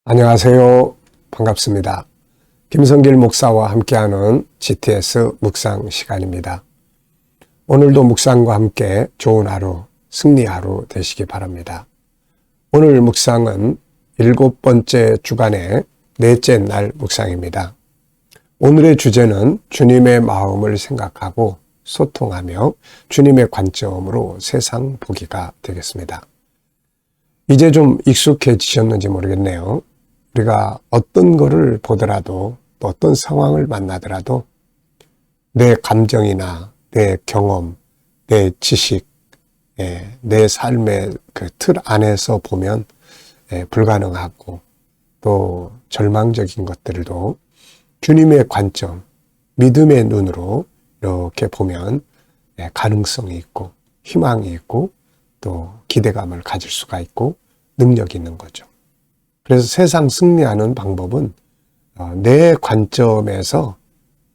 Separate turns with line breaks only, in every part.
안녕하세요. 반갑습니다. 김성길 목사와 함께하는 GTS 묵상 시간입니다. 오늘도 묵상과 함께 좋은 하루, 승리 하루 되시기 바랍니다. 오늘 묵상은 7번째 주간의 넷째 날 묵상입니다. 오늘의 주제는 주님의 마음을 생각하고 소통하며 주님의 관점으로 세상 보기가 되겠습니다. 이제 좀 익숙해지셨는지 모르겠네요. 우리가 어떤 거를 보더라도 또 어떤 상황을 만나더라도 내 감정이나 내 경험, 내 지식, 내 삶의 그 틀 안에서 보면 불가능하고 또 절망적인 것들도 주님의 관점, 믿음의 눈으로 이렇게 보면 가능성이 있고 희망이 있고 또 기대감을 가질 수가 있고 능력이 있는 거죠. 그래서 세상 승리하는 방법은 내 관점에서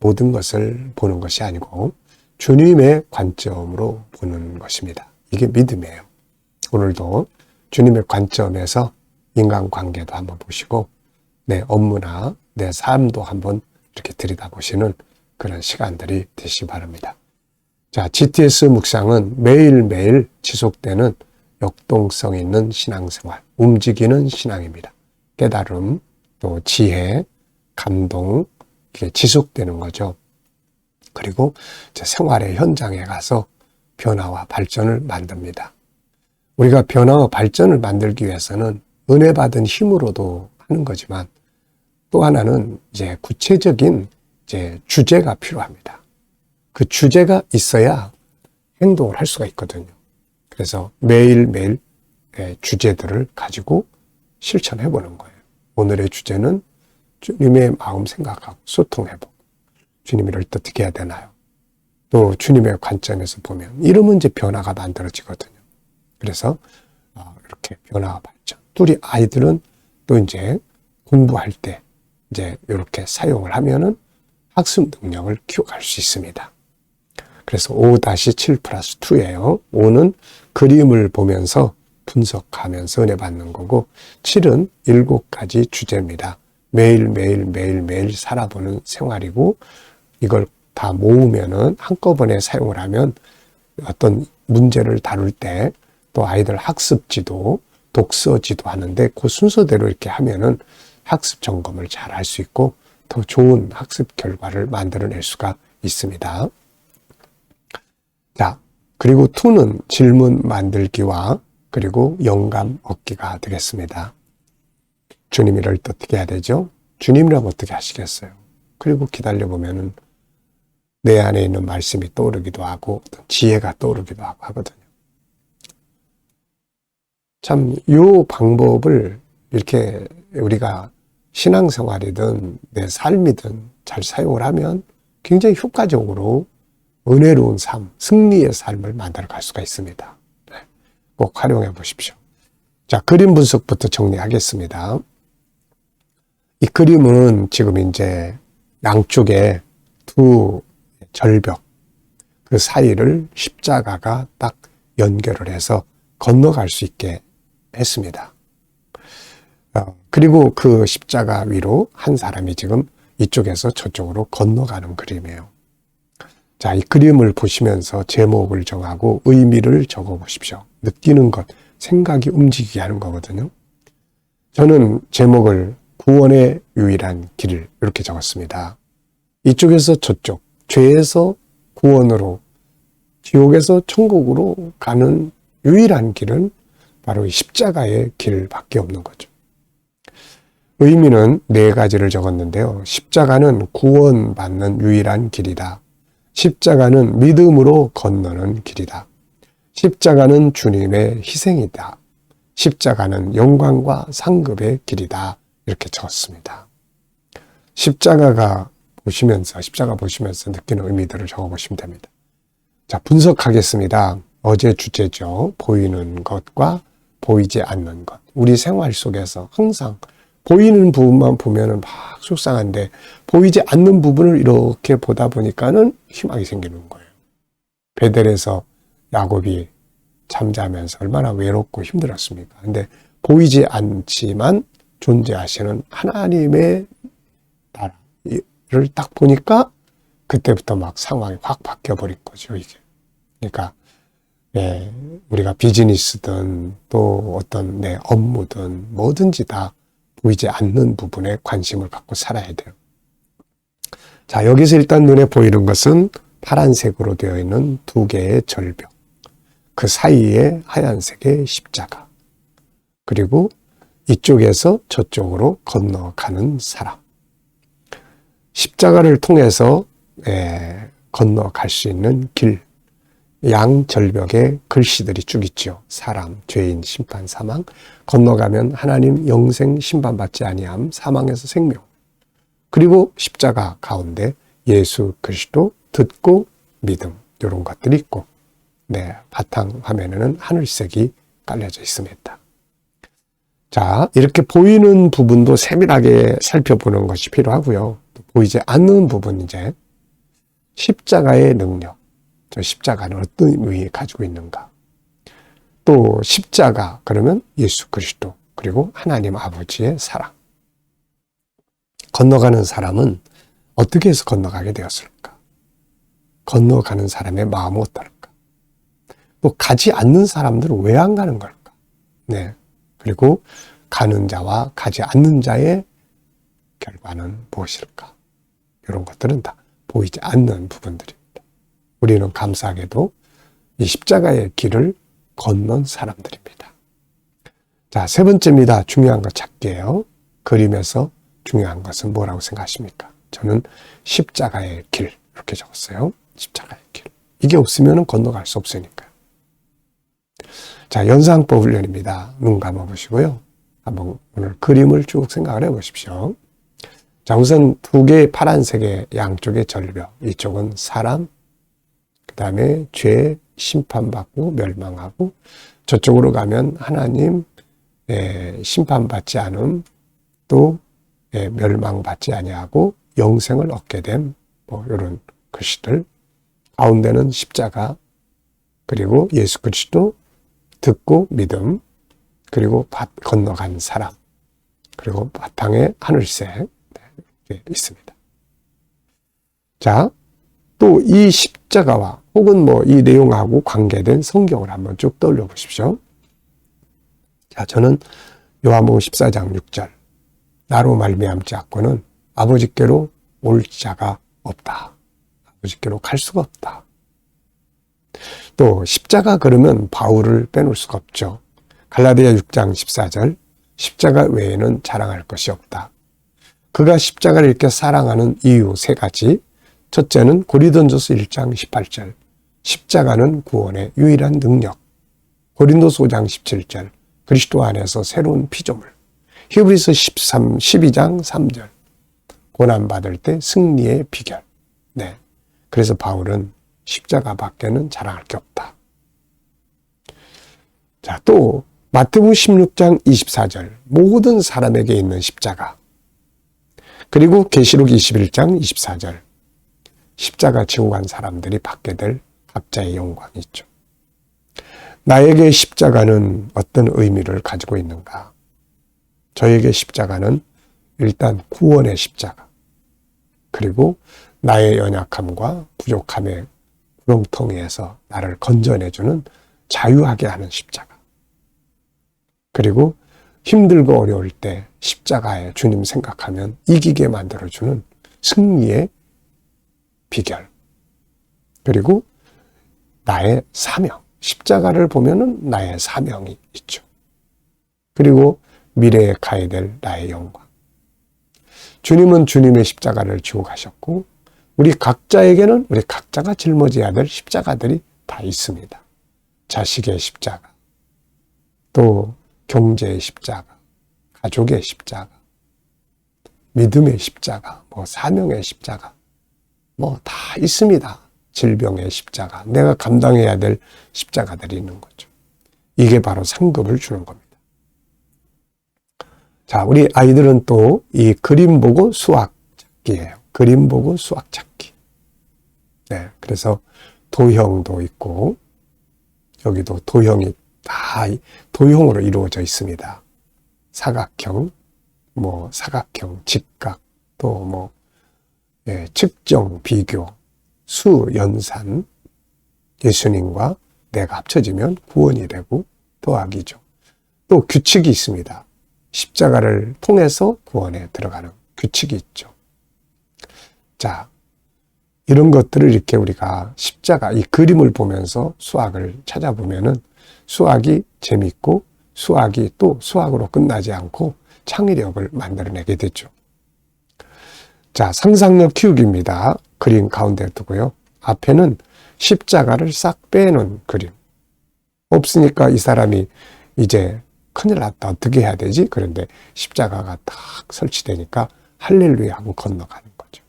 모든 것을 보는 것이 아니고 주님의 관점으로 보는 것입니다. 이게 믿음이에요. 오늘도 주님의 관점에서 인간관계도 한번 보시고 내 업무나 내 삶도 한번 이렇게 들여다보시는 그런 시간들이 되시기 바랍니다. 자, GTS 묵상은 매일매일 지속되는 역동성 있는 신앙생활, 움직이는 신앙입니다. 깨달음, 또 지혜, 감동, 이게 지속되는 거죠. 그리고 생활의 현장에 가서 변화와 발전을 만듭니다. 우리가 변화와 발전을 만들기 위해서는 은혜 받은 힘으로도 하는 거지만 또 하나는 이제 구체적인 주제가 필요합니다. 그 주제가 있어야 행동을 할 수가 있거든요. 그래서 매일매일 주제들을 가지고 실천해 보는 거예요. 오늘의 주제는 주님의 마음 생각하고 소통해보고 주님을 어떻게 해야 되나요? 또 주님의 관점에서 보면 이러면 이제 변화가 만들어지거든요. 그래서 이렇게 변화와 발전. 우리 아이들은 또 이제 공부할 때 이제 이렇게 사용을 하면은 학습 능력을 키워갈 수 있습니다. 그래서 5-7+2예요. 5는 그림을 보면서 분석하면서 은혜 받는 거고 7은 7가지 주제입니다. 매일 살아보는 생활이고 이걸 다 모으면은 한꺼번에 사용을 하면 어떤 문제를 다룰 때 또 아이들 학습지도 독서지도 하는데 그 순서대로 이렇게 하면은 학습 점검을 잘 할 수 있고 더 좋은 학습 결과를 만들어낼 수가 있습니다. 자, 그리고 2는 질문 만들기와 그리고 영감 얻기가 되겠습니다. 주님이를 어떻게 해야 되죠? 주님이라면 어떻게 하시겠어요? 그리고 기다려보면은 내 안에 있는 말씀이 떠오르기도 하고 어떤 지혜가 떠오르기도 하고 하거든요. 참, 이 방법을 이렇게 우리가 신앙생활이든 내 삶이든 잘 사용을 하면 굉장히 효과적으로 은혜로운 삶, 승리의 삶을 만들어 갈 수가 있습니다. 꼭 활용해 보십시오. 자, 그림 분석부터 정리하겠습니다. 이 그림은 지금 이제 양쪽에 두 절벽, 그 사이를 십자가가 딱 연결을 해서 건너갈 수 있게 했습니다. 그리고 그 십자가 위로 한 사람이 지금 이쪽에서 저쪽으로 건너가는 그림이에요. 자, 이 그림을 보시면서 제목을 정하고 의미를 적어 보십시오. 느끼는 것, 생각이 움직이게 하는 거거든요. 저는 제목을 구원의 유일한 길을 이렇게 적었습니다. 이쪽에서 저쪽, 죄에서 구원으로, 지옥에서 천국으로 가는 유일한 길은 바로 이 십자가의 길밖에 없는 거죠. 의미는 4가지를 적었는데요. 십자가는 구원받는 유일한 길이다. 십자가는 믿음으로 건너는 길이다. 십자가는 주님의 희생이다. 십자가는 영광과 상급의 길이다. 이렇게 적었습니다. 십자가 보시면서 느끼는 의미들을 적어보시면 됩니다. 자, 분석하겠습니다. 어제 주제죠. 보이는 것과 보이지 않는 것. 우리 생활 속에서 항상 보이는 부분만 보면은 막 속상한데 보이지 않는 부분을 이렇게 보다 보니까는 희망이 생기는 거예요. 베델에서 야곱이 잠자면서 얼마나 외롭고 힘들었습니까? 근데 보이지 않지만 존재하시는 하나님의 나라를 딱 보니까 그때부터 막 상황이 확 바뀌어버린 거죠, 이게. 그러니까, 우리가 비즈니스든 또 어떤 내 업무든 뭐든지 다 보이지 않는 부분에 관심을 갖고 살아야 돼요. 자, 여기서 일단 눈에 보이는 것은 파란색으로 되어 있는 두 개의 절벽. 그 사이에 하얀색의 십자가. 그리고 이쪽에서 저쪽으로 건너가는 사람. 십자가를 통해서 건너갈 수 있는 길. 양 절벽에 글씨들이 쭉 있죠. 사람, 죄인, 심판, 사망. 건너가면 하나님 영생 심판받지 아니함, 사망에서 생명. 그리고 십자가 가운데 예수 그리스도 듣고 믿음, 이런 것들이 있고, 바탕 화면에는 하늘색이 깔려져 있습니다. 자, 이렇게 보이는 부분도 세밀하게 살펴보는 것이 필요하고요. 또 보이지 않는 부분, 이제 십자가의 능력. 저 십자가는 어떤 의미를 가지고 있는가? 또 십자가, 그러면 예수 그리스도, 그리고 하나님 아버지의 사랑. 건너가는 사람은 어떻게 해서 건너가게 되었을까? 건너가는 사람의 마음은 어떨까? 또 가지 않는 사람들은 왜 안 가는 걸까? 그리고 가는 자와 가지 않는 자의 결과는 무엇일까? 이런 것들은 다 보이지 않는 부분들입니다. 우리는 감사하게도 이 십자가의 길을 건넌 사람들입니다. 자, 세 번째입니다. 중요한 거 찾기예요. 그림에서 중요한 것은 뭐라고 생각하십니까? 저는 십자가의 길, 이렇게 적었어요. 십자가의 길. 이게 없으면 건너갈 수 없으니까요. 자, 연상법 훈련입니다. 눈 감아보시고요. 한번 오늘 그림을 쭉 생각을 해보십시오. 자, 우선 두 개의 파란색의 양쪽의 절벽. 이쪽은 사람, 그 다음에 죄, 심판받고 멸망하고, 저쪽으로 가면 하나님 심판받지 않음, 또 멸망받지 아니하고 영생을 얻게 됨, 이런 글씨들. 가운데는 십자가, 그리고 예수 그리스도, 듣고 믿음, 그리고 건너간 사람, 그리고 바탕에 하늘색 이렇게 있습니다. 자, 또 이 십자가와 혹은 이 내용하고 관계된 성경을 한번 쭉 떠올려 보십시오. 자, 저는 요한복음 14장 6절. 나로 말미암지 않고는 아버지께로 올 자가 없다. 아버지께로 갈 수가 없다. 또 십자가 그러면 바울을 빼놓을 수가 없죠. 갈라디아 6장 14절. 십자가 외에는 자랑할 것이 없다. 그가 십자가를 이렇게 사랑하는 이유 세 가지. 첫째는 고린도전서 1장 18절. 십자가는 구원의 유일한 능력. 고린도서 5장 17절. 그리스도 안에서 새로운 피조물. 히브리서 12장 3절. 고난받을 때 승리의 비결. 그래서 바울은 십자가 밖에는 자랑할 게 없다. 자, 또 마태복음 16장 24절. 모든 사람에게 있는 십자가. 그리고 계시록 21장 24절. 십자가 지고 간 사람들이 받게 될 각자의 영광이 있죠. 나에게 십자가는 어떤 의미를 가지고 있는가? 저에게 십자가는 일단 구원의 십자가, 그리고 나의 연약함과 부족함의 구렁텅이에서 나를 건져내주는 자유하게 하는 십자가, 그리고 힘들고 어려울 때 십자가에 주님 생각하면 이기게 만들어주는 승리의 비결, 그리고 나의 사명, 십자가를 보면은 나의 사명이 있죠. 그리고 미래에 가야 될 나의 영광. 주님은 주님의 십자가를 지고 가셨고, 우리 각자에게는 우리 각자가 짊어져야 될 십자가들이 다 있습니다. 자식의 십자가, 또 경제의 십자가, 가족의 십자가, 믿음의 십자가, 사명의 십자가, 다 있습니다. 질병의 십자가, 내가 감당해야 될 십자가들이 있는 거죠. 이게 바로 상급을 주는 겁니다. 자, 우리 아이들은 또 이 그림 보고 수학 찾기예요. 그림 보고 수학 찾기. 그래서 도형도 있고, 여기도 도형이 다 도형으로 이루어져 있습니다. 사각형, 뭐 사각형, 직각, 또 뭐 측정, 비교, 수, 연산, 예수님과 내가 합쳐지면 구원이 되고 더하기죠. 또 규칙이 있습니다. 십자가를 통해서 구원에 들어가는 규칙이 있죠. 자, 이런 것들을 이렇게 우리가 십자가, 이 그림을 보면서 수학을 찾아보면은 수학이 재밌고 수학이 또 수학으로 끝나지 않고 창의력을 만들어내게 되죠. 자, 상상력 키우기입니다. 그림 가운데 두고요. 앞에는 십자가를 싹 빼놓은 그림. 없으니까 이 사람이 이제 큰일 났다. 어떻게 해야 되지? 그런데 십자가가 딱 설치되니까 할렐루야 하고 건너가는 거죠.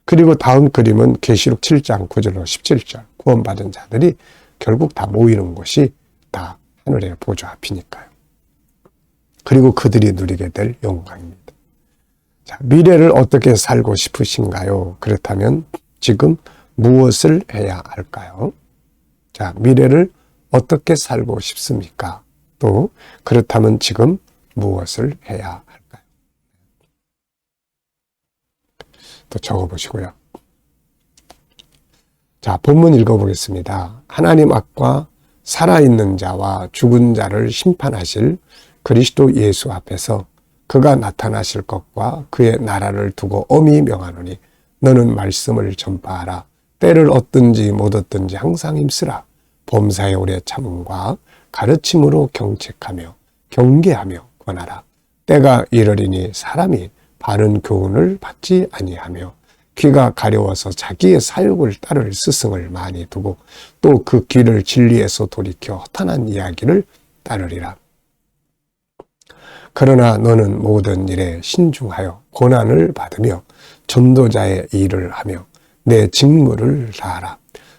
그리고 다음 그림은 계시록 7장 9절로 17절. 구원받은 자들이 결국 다 모이는 곳이 다 하늘의 보좌 앞이니까요. 그리고 그들이 누리게 될 영광입니다. 자, 미래를 어떻게 살고 싶으신가요? 그렇다면 지금 무엇을 해야 할까요? 자, 미래를 어떻게 살고 싶습니까? 또 그렇다면 지금 무엇을 해야 할까요? 또 적어보시고요. 자, 본문 읽어보겠습니다. 하나님 앞과 살아있는 자와 죽은 자를 심판하실 그리스도 예수 앞에서 그가 나타나실 것과 그의 나라를 두고 엄히 명하노니 너는 말씀을 전파하라. 때를 얻든지 못 얻든지 항상 힘쓰라. 범사에 오래 참음과 가르침으로 경책하며 경계하며 권하라. 때가 이르리니 사람이 바른 교훈을 받지 아니하며 귀가 가려워서 자기의 사욕을 따를 스승을 많이 두고 또 그 귀를 진리에서 돌이켜 허탄한 이야기를 따르리라. 그러나 너는 모든 일에 신중하여 고난을 받으며 전도자의 일을 하며 내 직무를 다하라.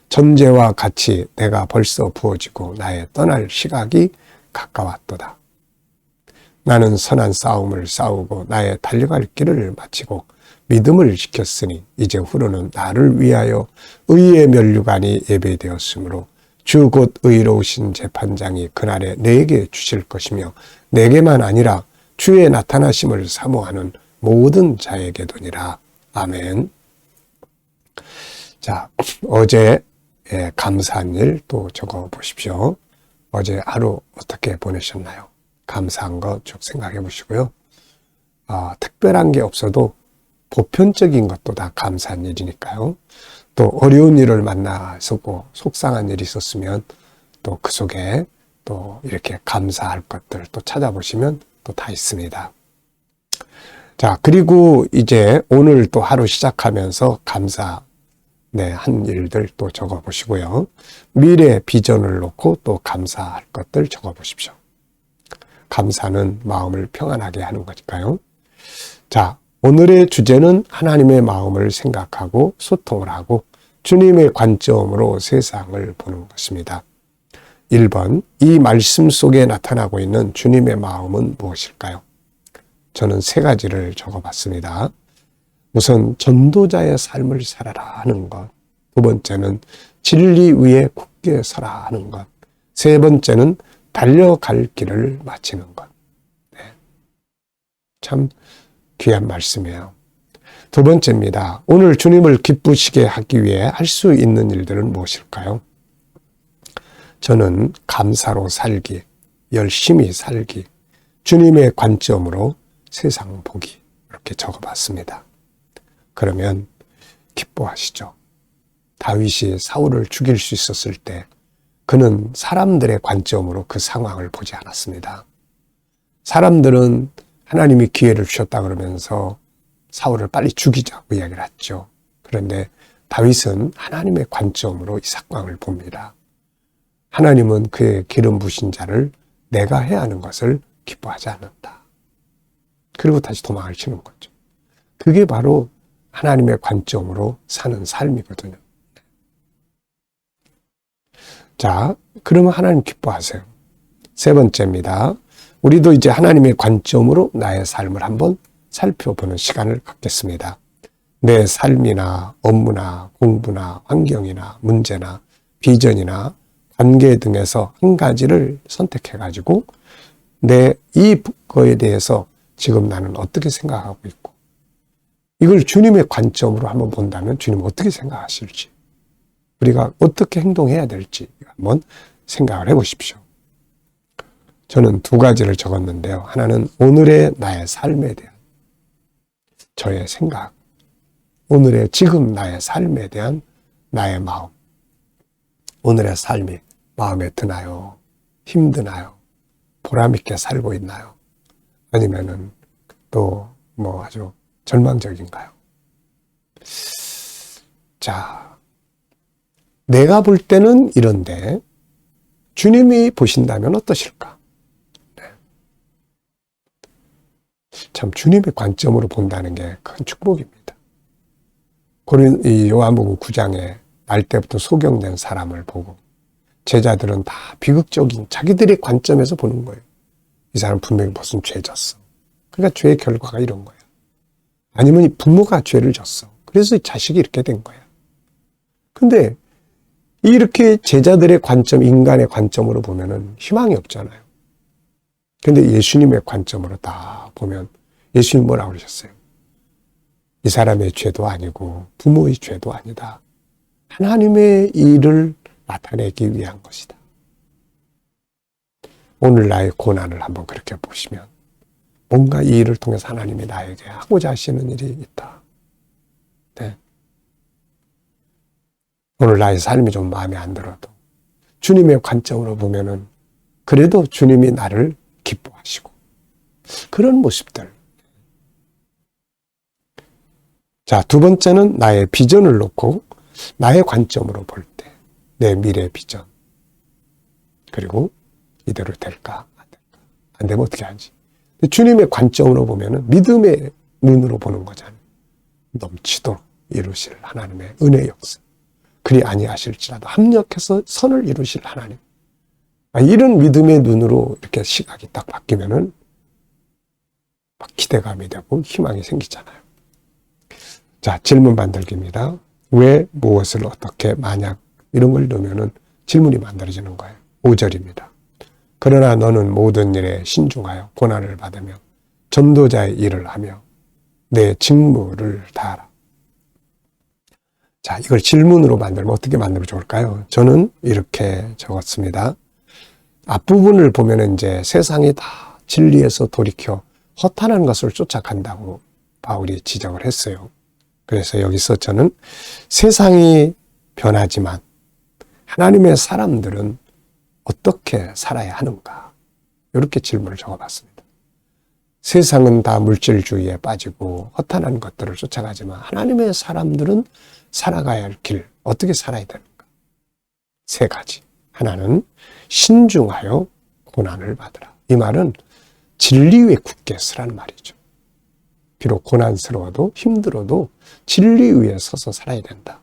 전제와 같이 내가 벌써 부어지고 나의 떠날 시각이 가까웠도다. 나는 선한 싸움을 싸우고 나의 달려갈 길을 마치고 믿음을 지켰으니 이제 후로는 나를 위하여 의의 면류관이 예배되었으므로 주 곧 의로우신 재판장이 그날에 내게 주실 것이며 내게만 아니라 주의 나타나심을 사모하는 모든 자에게도니라. 아멘. 자, 어제 감사한 일 또 적어 보십시오. 어제 하루 어떻게 보내셨나요? 감사한 거 쭉 생각해 보시고요. 특별한 게 없어도 보편적인 것도 다 감사한 일이니까요. 또 어려운 일을 만나서 속상한 일이 있었으면 또 그 속에 또 이렇게 감사할 것들 또 찾아보시면 또 다 있습니다. 자, 그리고 이제 오늘 또 하루 시작하면서 한 일들 또 적어 보시고요. 미래 비전을 놓고 또 감사할 것들 적어 보십시오. 감사는 마음을 평안하게 하는 거니까요. 자, 오늘의 주제는 하나님의 마음을 생각하고 소통을 하고 주님의 관점으로 세상을 보는 것입니다. 1번, 이 말씀 속에 나타나고 있는 주님의 마음은 무엇일까요? 저는 3가지를 적어봤습니다. 우선 전도자의 삶을 살아라 하는 것, 2번째는 진리 위에 굳게 서라 하는 것, 3번째는 달려갈 길을 마치는 것. 참 귀한 말씀이에요. 2번째입니다. 오늘 주님을 기쁘시게 하기 위해 할 수 있는 일들은 무엇일까요? 저는 감사로 살기, 열심히 살기, 주님의 관점으로 세상 보기 이렇게 적어봤습니다. 그러면 기뻐하시죠? 다윗이 사울을 죽일 수 있었을 때 그는 사람들의 관점으로 그 상황을 보지 않았습니다. 사람들은 하나님이 기회를 주셨다 그러면서 사울을 빨리 죽이자고 이야기를 했죠. 그런데 다윗은 하나님의 관점으로 이 상황을 봅니다. 하나님은 그의 기름 부으신 자를 내가 해야 하는 것을 기뻐하지 않는다. 그리고 다시 도망을 치는 거죠. 그게 바로 하나님의 관점으로 사는 삶이거든요. 자, 그러면 하나님 기뻐하세요. 3번째입니다. 우리도 이제 하나님의 관점으로 나의 삶을 한번 살펴보는 시간을 갖겠습니다. 내 삶이나 업무나 공부나 환경이나 문제나 비전이나 관계 등에서 한 가지를 선택해가지고 내 이거에 대해서 지금 나는 어떻게 생각하고 있고, 이걸 주님의 관점으로 한번 본다면 주님 어떻게 생각하실지, 우리가 어떻게 행동해야 될지 한번 생각을 해보십시오. 저는 두 가지를 적었는데요. 하나는 오늘의 나의 삶에 대한 저의 생각, 오늘의 지금 나의 삶에 대한 나의 마음. 오늘의 삶이 마음에 드나요? 힘드나요? 보람있게 살고 있나요? 아니면은 또 뭐 아주 절망적인가요? 자, 내가 볼 때는 이런데 주님이 보신다면 어떠실까? 네. 참 주님의 관점으로 본다는 게 큰 축복입니다. 이 요한복음 9장에 날 때부터 소경된 사람을 보고 제자들은 다 비극적인 자기들의 관점에서 보는 거예요. 이 사람 분명히 무슨 죄 졌어. 그러니까 죄의 결과가 이런 거야. 아니면 이 부모가 죄를 졌어. 그래서 이 자식이 이렇게 된 거야. 근데 이렇게 제자들의 관점, 인간의 관점으로 보면은 희망이 없잖아요. 근데 예수님의 관점으로 다 보면 예수님 뭐라고 그러셨어요? 이 사람의 죄도 아니고 부모의 죄도 아니다. 하나님의 일을 나타내기 위한 것이다. 오늘 나의 고난을 한번 그렇게 보시면 뭔가 이 일을 통해서 하나님이 나에게 하고자 하시는 일이 있다. 네. 오늘 나의 삶이 좀 마음에 안 들어도 주님의 관점으로 보면은 그래도 주님이 나를 기뻐하시고 그런 모습들. 자, 두 번째는 나의 비전을 놓고 나의 관점으로 볼 때 내 미래 비전. 그리고 이대로 될까? 안 될까? 안 되면 어떻게 하지? 주님의 관점으로 보면은 믿음의 눈으로 보는 거잖아요. 넘치도록 이루실 하나님의 은혜의 역사. 그리 아니하실지라도 합력해서 선을 이루실 하나님. 이런 믿음의 눈으로 이렇게 시각이 딱 바뀌면은 막 기대감이 되고 희망이 생기잖아요. 자, 질문 만들기입니다. 왜, 무엇을, 어떻게, 만약 이런 걸 넣으면은 질문이 만들어지는 거예요. 5절입니다. 그러나 너는 모든 일에 신중하여 고난을 받으며 전도자의 일을 하며 내 직무를 다하라. 자, 이걸 질문으로 만들면 어떻게 만들면 좋을까요? 저는 이렇게 적었습니다. 앞부분을 보면 이제 세상이 다 진리에서 돌이켜 허탄한 것을 쫓아간다고 바울이 지적을 했어요. 그래서 여기서 저는 세상이 변하지만 하나님의 사람들은 어떻게 살아야 하는가? 이렇게 질문을 적어봤습니다. 세상은 다 물질주의에 빠지고 허탄한 것들을 쫓아가지만 하나님의 사람들은 살아가야 할 길, 어떻게 살아야 되는가? 세 가지. 하나는 신중하여 고난을 받으라. 이 말은 진리 위에 굳게 서라는 말이죠. 비록 고난스러워도 힘들어도 진리 위에 서서 살아야 된다.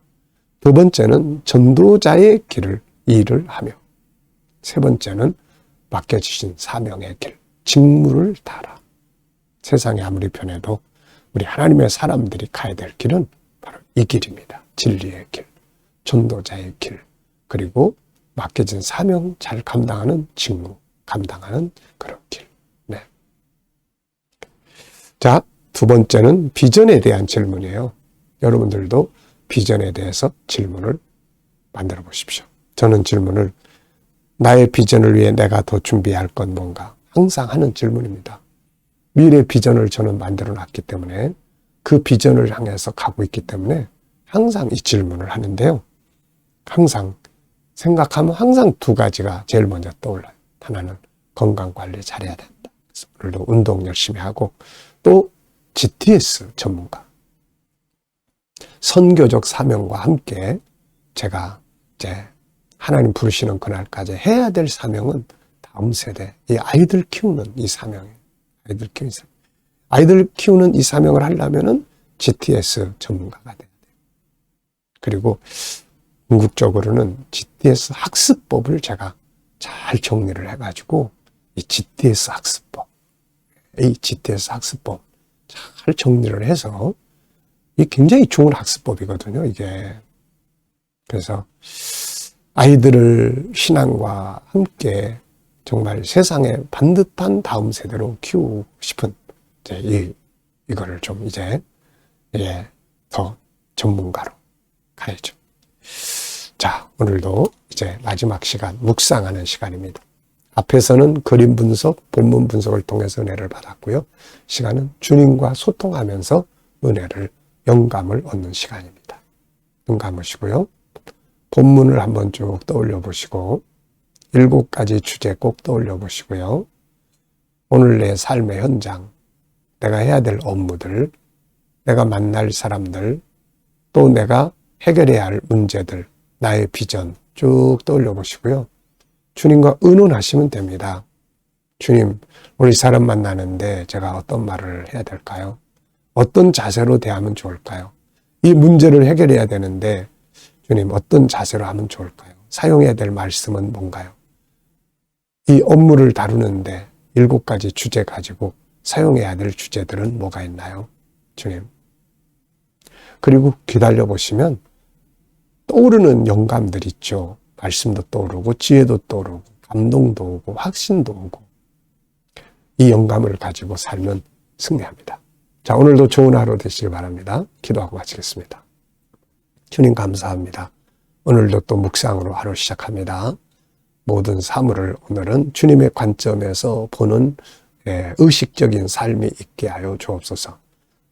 두 번째는 전도자의 일을 하며 세 번째는 맡겨주신 사명의 길, 직무를 다하라. 세상이 아무리 변해도 우리 하나님의 사람들이 가야 될 길은 바로 이 길입니다. 진리의 길, 전도자의 길, 그리고 맡겨진 사명 잘 감당하는 직무, 감당하는 그런 길. 네. 자, 두 번째는 비전에 대한 질문이에요. 여러분들도 비전에 대해서 질문을 만들어 보십시오. 저는 질문을 나의 비전을 위해 내가 더 준비해야 할 건 뭔가 항상 하는 질문입니다. 미래 비전을 저는 만들어 놨기 때문에 그 비전을 향해서 가고 있기 때문에 항상 이 질문을 하는데요. 항상 생각하면 항상 두 가지가 제일 먼저 떠올라요. 하나는 건강관리 잘해야 된다. 그래서 오늘도 운동 열심히 하고 또 GTS 전문가. 선교적 사명과 함께 제가 이제 하나님 부르시는 그날까지 해야 될 사명은 다음 세대, 이 아이들 키우는 이 사명이에요. 아이들 키우는 이 사명을 하려면은 GTS 전문가가 돼야 돼요. 그리고 궁극적으로는 GTS 학습법을 제가 잘 정리를 해가지고 이 GTS 학습법 잘 정리를 해서 이게 굉장히 좋은 학습법이거든요, 이게. 그래서 아이들을 신앙과 함께 정말 세상에 반듯한 다음 세대로 키우고 싶은 이제 이거를 좀 이제 더 전문가로 가야죠. 자, 오늘도 이제 마지막 시간, 묵상하는 시간입니다. 앞에서는 그림 분석, 본문 분석을 통해서 은혜를 받았고요. 시간은 주님과 소통하면서 은혜를, 영감을 얻는 시간입니다. 눈 감으시고요. 본문을 한번 쭉 떠올려 보시고 7가지 주제 꼭 떠올려 보시고요. 오늘 내 삶의 현장, 내가 해야 될 업무들, 내가 만날 사람들, 또 내가 해결해야 할 문제들, 나의 비전 쭉 떠올려 보시고요. 주님과 의논하시면 됩니다. 주님, 우리 사람 만나는데 제가 어떤 말을 해야 될까요? 어떤 자세로 대하면 좋을까요? 이 문제를 해결해야 되는데 주님, 어떤 자세로 하면 좋을까요? 사용해야 될 말씀은 뭔가요? 이 업무를 다루는데 7가지 주제 가지고 사용해야 될 주제들은 뭐가 있나요? 주님. 그리고 기다려 보시면 떠오르는 영감들 있죠. 말씀도 떠오르고 지혜도 떠오르고 감동도 오고 확신도 오고 이 영감을 가지고 살면 승리합니다. 자, 오늘도 좋은 하루 되시길 바랍니다. 기도하고 마치겠습니다. 주님 감사합니다. 오늘도 또 묵상으로 하루 시작합니다. 모든 사물을 오늘은 주님의 관점에서 보는 의식적인 삶이 있게 하여 주옵소서.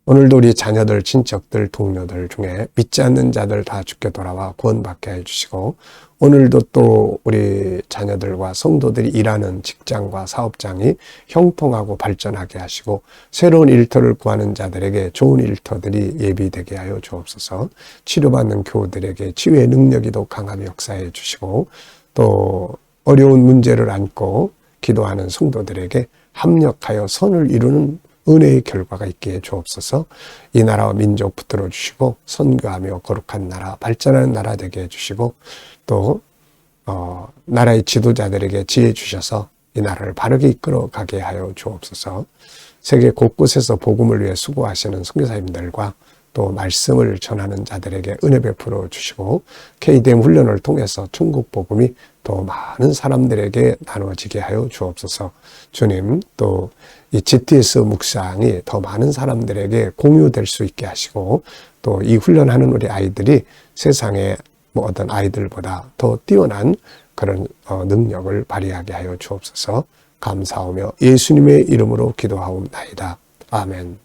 오늘도 우리 자녀들, 친척들, 동료들 중에 믿지 않는 자들 다 주께 돌아와 구원받게 해주시고 오늘도 또 우리 자녀들과 성도들이 일하는 직장과 사업장이 형통하고 발전하게 하시고 새로운 일터를 구하는 자들에게 좋은 일터들이 예비되게 하여 주옵소서. 치료받는 교우들에게 치유의 능력이 더 강하게 역사해 주시고 또 어려운 문제를 안고 기도하는 성도들에게 합력하여 선을 이루는 은혜의 결과가 있게 해 주옵소서. 이 나라와 민족 붙들어 주시고 선교하며 거룩한 나라, 발전하는 나라 되게 해주시고 또 나라의 지도자들에게 지혜 주셔서 이 나라를 바르게 이끌어 가게 하여 주옵소서. 세계 곳곳에서 복음을 위해 수고하시는 선교사님들과 또 말씀을 전하는 자들에게 은혜 베풀어 주시고 KDM 훈련을 통해서 천국 복음이 더 많은 사람들에게 나눠지게 하여 주옵소서. 주님, 또 이 GTS 묵상이 더 많은 사람들에게 공유될 수 있게 하시고 또 이 훈련하는 우리 아이들이 세상의 어떤 아이들보다 더 뛰어난 그런 능력을 발휘하게 하여 주옵소서. 감사하며 예수님의 이름으로 기도하옵나이다. 아멘.